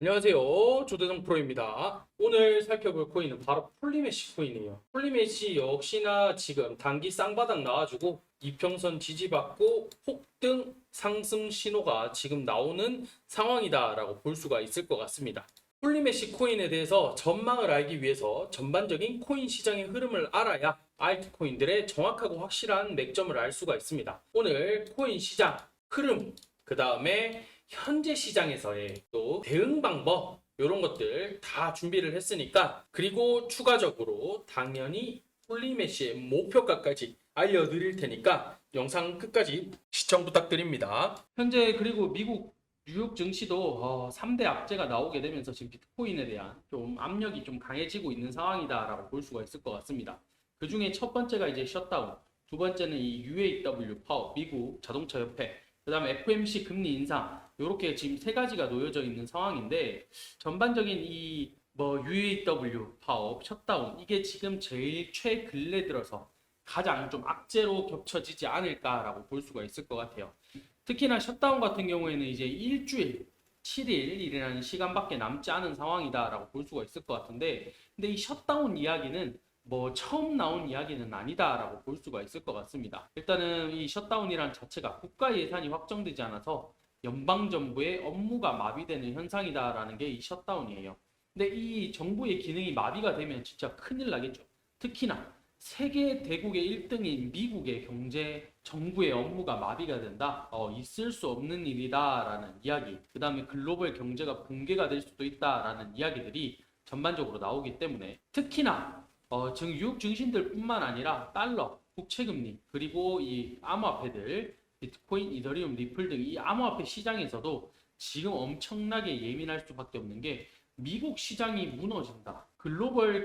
안녕하세요. 조대성 프로입니다. 오늘 살펴볼 코인은 바로 폴리메시 코인이에요. 폴리메시 역시나 지금 단기 쌍바닥 나와주고 이평선 지지받고 폭등 상승 신호가 지금 나오는 상황이다라고 볼 수가 있을 것 같습니다. 폴리메시 코인에 대해서 전망을 알기 위해서 전반적인 코인 시장의 흐름을 알아야 알트코인들의 정확하고 확실한 맥점을 알 수가 있습니다. 오늘 코인 시장 흐름, 그 다음에 현재 시장에서의 또 대응 방법 이런 것들 다 준비를 했으니까, 그리고 추가적으로 당연히 폴리메시의 목표가까지 알려드릴 테니까 영상 끝까지 시청 부탁드립니다. 현재 그리고 미국 뉴욕 증시도 3대 악재가 나오게 되면서 지금 비트코인에 대한 좀 압력이 좀 강해지고 있는 상황이다라고 볼 수가 있을 것 같습니다. 그 중에 첫 번째가 이제 셧다운, 두 번째는 이 UAW 파업, 미국 자동차 협회, 그 다음에 FOMC 금리 인상, 이렇게 지금 세 가지가 놓여져 있는 상황인데, 전반적인 이 UAW 파업, 셧다운, 이게 지금 제일 최근래 들어서 가장 좀 악재로 겹쳐지지 않을까라고 볼 수가 있을 것 같아요. 특히나 셧다운 같은 경우에는 이제 일주일, 7일이라는 시간밖에 남지 않은 상황이다라고 볼 수가 있을 것 같은데, 근데 이 셧다운 이야기는 처음 나온 이야기는 아니다라고 볼 수가 있을 것 같습니다. 일단은 이 셧다운이란 자체가 국가 예산이 확정되지 않아서 연방정부의 업무가 마비되는 현상이다라는 게 이 셧다운이에요. 근데 이 정부의 기능이 마비가 되면 진짜 큰일 나겠죠. 특히나 세계 대국의 1등인 미국의 경제, 정부의 업무가 마비가 된다? 있을 수 없는 일이다라는 이야기, 그 다음에 글로벌 경제가 붕괴가 될 수도 있다라는 이야기들이 전반적으로 나오기 때문에, 특히나 지금 유럽 증신들뿐만 아니라 달러, 국채금리, 그리고 이 암호화폐들, 비트코인, 이더리움, 리플 등 이 암호화폐 시장에서도 지금 엄청나게 예민할 수밖에 없는 게, 미국 시장이 무너진다, 글로벌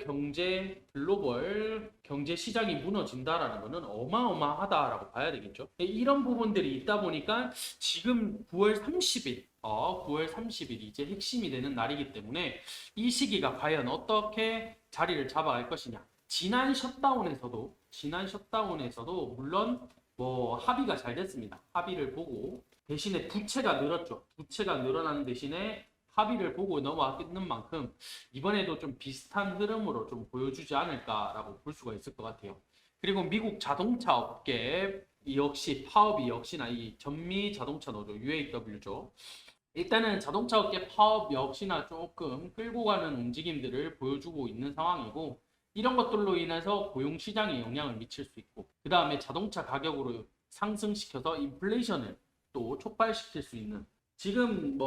경제 시장이 무너진다라는 것은 어마어마하다라고 봐야 되겠죠. 이런 부분들이 있다 보니까 지금 9월 30일, 9월 30일 이제 핵심이 되는 날이기 때문에 이 시기가 과연 어떻게 자리를 잡아갈 것이냐. 지난 셧다운에서도 물론 합의가 잘 됐습니다. 합의를 보고 대신에 부채가 늘었죠. 부채가 늘어나는 대신에 합의를 보고 넘어왔는 만큼 이번에도 좀 비슷한 흐름으로 좀 보여주지 않을까라고 볼 수가 있을 것 같아요. 그리고 미국 자동차 업계 역시 파업이 역시나 이 전미 자동차 노조 UAW죠. 일단은 자동차 업계 파업 역시나 조금 끌고 가는 움직임들을 보여주고 있는 상황이고, 이런 것들로 인해서 고용 시장에 영향을 미칠 수 있고, 그 다음에 자동차 가격으로 상승시켜서 인플레이션을 또 촉발시킬 수 있는, 지금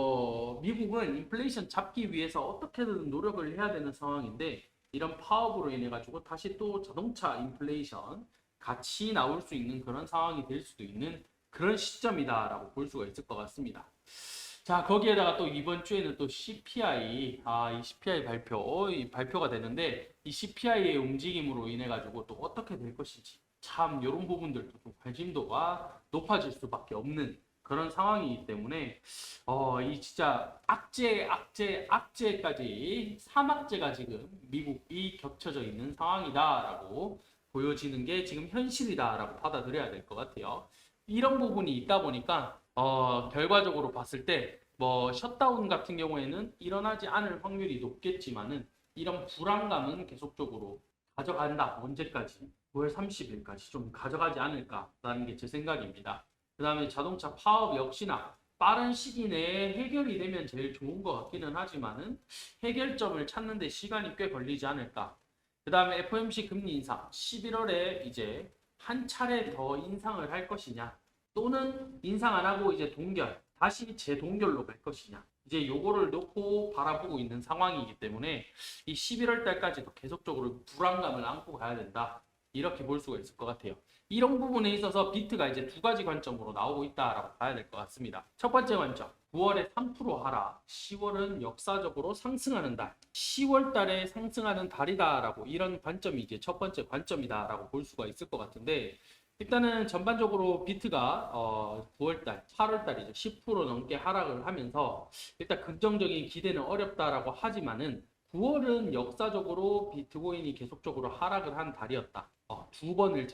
미국은 인플레이션 잡기 위해서 어떻게든 노력을 해야 되는 상황인데, 이런 파업으로 인해 가지고 다시 또 자동차 인플레이션 같이 나올 수 있는 그런 상황이 될 수도 있는 그런 시점이다라고 볼 수가 있을 것 같습니다. 자, 거기에다가 또 이번 주에는 또 CPI, 이 CPI 발표가 되는데, 이 CPI의 움직임으로 인해 가지고 또 어떻게 될 것인지, 참 이런 부분들도 좀 관심도가 높아질 수밖에 없는 그런 상황이기 때문에, 이 진짜 악재까지 3악재가 지금 미국이 겹쳐져 있는 상황이다라고 보여지는 게 지금 현실이다라고 받아들여야 될 것 같아요. 이런 부분이 있다 보니까 결과적으로 봤을 때 셧다운 같은 경우에는 일어나지 않을 확률이 높겠지만은, 이런 불안감은 계속적으로 가져간다. 언제까지? 9월 30일까지 좀 가져가지 않을까라는 게 제 생각입니다. 그 다음에 자동차 파업 역시나 빠른 시기 내에 해결이 되면 제일 좋은 것 같기는 하지만은, 해결점을 찾는 데 시간이 꽤 걸리지 않을까. 그 다음에 FOMC 금리 인상 11월에 이제 한 차례 더 인상을 할 것이냐, 또는 인상 안 하고 이제 다시 재동결로 갈 것이냐, 이제 요거를 놓고 바라보고 있는 상황이기 때문에 이 11월 달까지도 계속적으로 불안감을 안고 가야 된다, 이렇게 볼 수가 있을 것 같아요. 이런 부분에 있어서 비트가 이제 두 가지 관점으로 나오고 있다라고 봐야 될 것 같습니다. 첫 번째 관점, 9월에 3% 하락, 10월은 역사적으로 상승하는 달, 10월 달에 상승하는 달이다라고, 이런 관점이 이제 첫 번째 관점이다라고 볼 수가 있을 것 같은데, 일단은 전반적으로 비트가 9월달, 8월달이죠. 10% 넘게 하락을 하면서 일단 긍정적인 기대는 어렵다라고 하지만은, 9월은 역사적으로 비트코인이 계속적으로 하락을 한 달이었다. 두 번을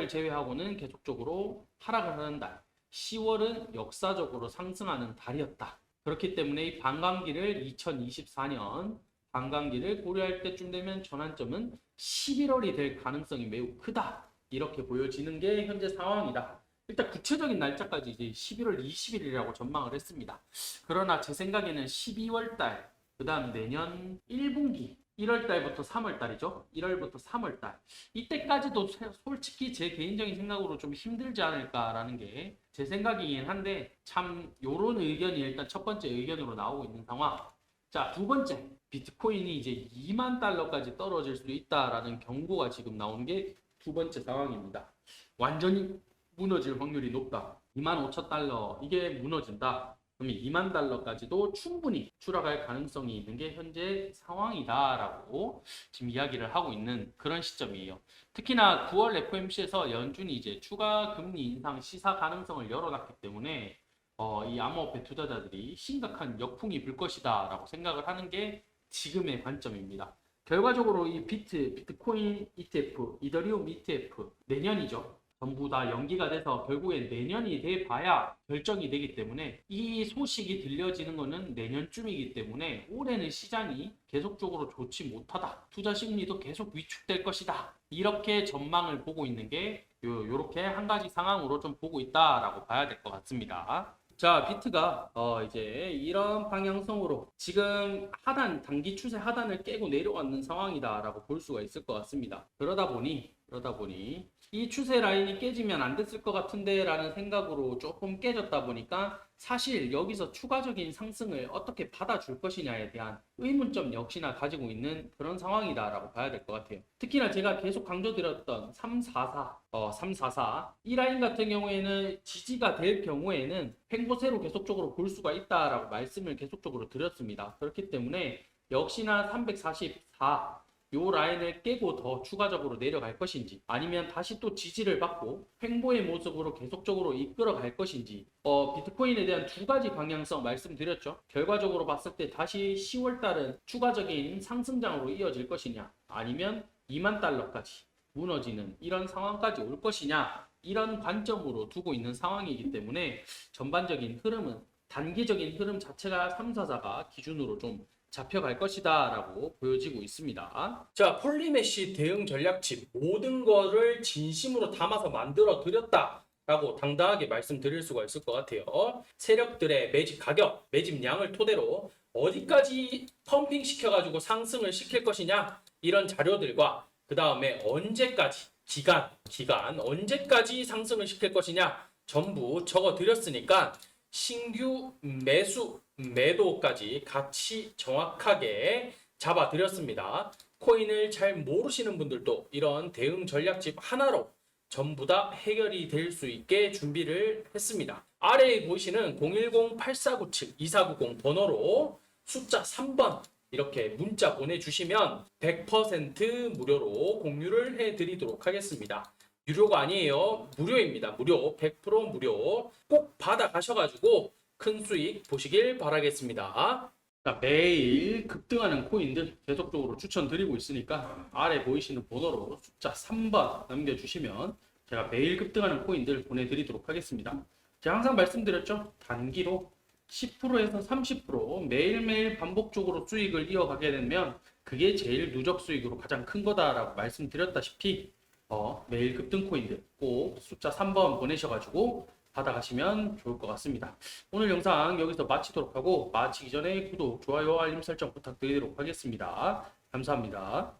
제외하고는 계속적으로 하락을 하는 달. 10월은 역사적으로 상승하는 달이었다. 그렇기 때문에 이 반감기를 2024년 반감기를 고려할 때쯤 되면 전환점은 11월이 될 가능성이 매우 크다. 이렇게 보여지는 게 현재 상황이다. 일단 구체적인 날짜까지 이제 11월 20일이라고 전망을 했습니다. 그러나 제 생각에는 12월 달, 그 다음 내년 1분기, 1월 달부터 3월 달이죠. 1월부터 3월 달. 이때까지도 솔직히 제 개인적인 생각으로 좀 힘들지 않을까라는 게 제 생각이긴 한데 참 요런 의견이 일단 첫 번째 의견으로 나오고 있는 상황. 자, 두 번째. 비트코인이 이제 2만 달러까지 떨어질 수도 있다라는 경고가 지금 나오는 게 두 번째 상황입니다. 완전히 무너질 확률이 높다. 2만 5천 달러 이게 무너진다. 그러면 2만 달러까지도 충분히 추락할 가능성이 있는 게 현재 상황이다라고 지금 이야기를 하고 있는 그런 시점이에요. 특히나 9월 FOMC에서 연준이 이제 추가 금리 인상 시사 가능성을 열어놨기 때문에 이 암호화폐 투자자들이 심각한 역풍이 불 것이다라고 생각을 하는 게 지금의 관점입니다. 결과적으로 이 비트코인 ETF, 이더리움 ETF 내년이죠. 전부 다 연기가 돼서 결국엔 내년이 돼 봐야 결정이 되기 때문에 이 소식이 들려지는 것은 내년쯤이기 때문에 올해는 시장이 계속적으로 좋지 못하다. 투자 심리도 계속 위축될 것이다. 이렇게 전망을 보고 있는 게 요렇게 한 가지 상황으로 좀 보고 있다라고 봐야 될 것 같습니다. 자, 비트가 이제 이런 방향성으로 지금 단기 추세 하단을 깨고 내려왔는 상황이다라고 볼 수가 있을 것 같습니다. 그러다 보니 이 추세 라인이 깨지면 안 됐을 것 같은데 라는 생각으로 조금 깨졌다 보니까 사실 여기서 추가적인 상승을 어떻게 받아줄 것이냐에 대한 의문점 역시나 가지고 있는 그런 상황이다라고 봐야 될 것 같아요. 특히나 제가 계속 강조드렸던 344 이 라인 같은 경우에는 지지가 될 경우에는 횡보세로 계속적으로 볼 수가 있다라고 말씀을 계속적으로 드렸습니다. 그렇기 때문에 역시나 344 요 라인을 깨고 더 추가적으로 내려갈 것인지 아니면 다시 또 지지를 받고 횡보의 모습으로 계속적으로 이끌어 갈 것인지 비트코인에 대한 두 가지 방향성 말씀드렸죠. 결과적으로 봤을 때 다시 10월 달은 추가적인 상승장으로 이어질 것이냐 아니면 2만 달러까지 무너지는 이런 상황까지 올 것이냐 이런 관점으로 두고 있는 상황이기 때문에 전반적인 흐름은 단기적인 흐름 자체가 344가 기준으로 좀 잡혀갈 것이다 라고 보여지고 있습니다. 자, 폴리메시 대응 전략집 모든 거를 진심으로 담아서 만들어 드렸다 라고 당당하게 말씀드릴 수가 있을 것 같아요. 세력들의 매집 가격, 매집량을 토대로 어디까지 펌핑 시켜가지고 상승을 시킬 것이냐 이런 자료들과 그 다음에 언제까지 기간 언제까지 상승을 시킬 것이냐 전부 적어 드렸으니까 신규 매수 매도까지 같이 정확하게 잡아 드렸습니다. 코인을 잘 모르시는 분들도 이런 대응 전략집 하나로 전부 다 해결이 될 수 있게 준비를 했습니다. 아래에 보시는 010-8497-2490 번호로 숫자 3번 이렇게 문자 보내주시면 100% 무료로 공유를 해드리도록 하겠습니다. 유료가 아니에요. 무료입니다. 무료. 100% 무료. 꼭 받아 가셔가지고 큰 수익 보시길 바라겠습니다. 자, 매일 급등하는 코인들 계속적으로 추천드리고 있으니까 아래 보이시는 번호로 숫자 3번 남겨주시면 제가 매일 급등하는 코인들 보내드리도록 하겠습니다. 제가 항상 말씀드렸죠. 단기로 10%에서 30% 매일매일 반복적으로 수익을 이어가게 되면 그게 제일 누적 수익으로 가장 큰 거다라고 말씀드렸다시피 매일 급등 코인들 꼭 숫자 3번 보내셔가지고 받아가시면 좋을 것 같습니다. 오늘 영상 여기서 마치도록 하고 마치기 전에 구독, 좋아요, 알림 설정 부탁드리도록 하겠습니다. 감사합니다.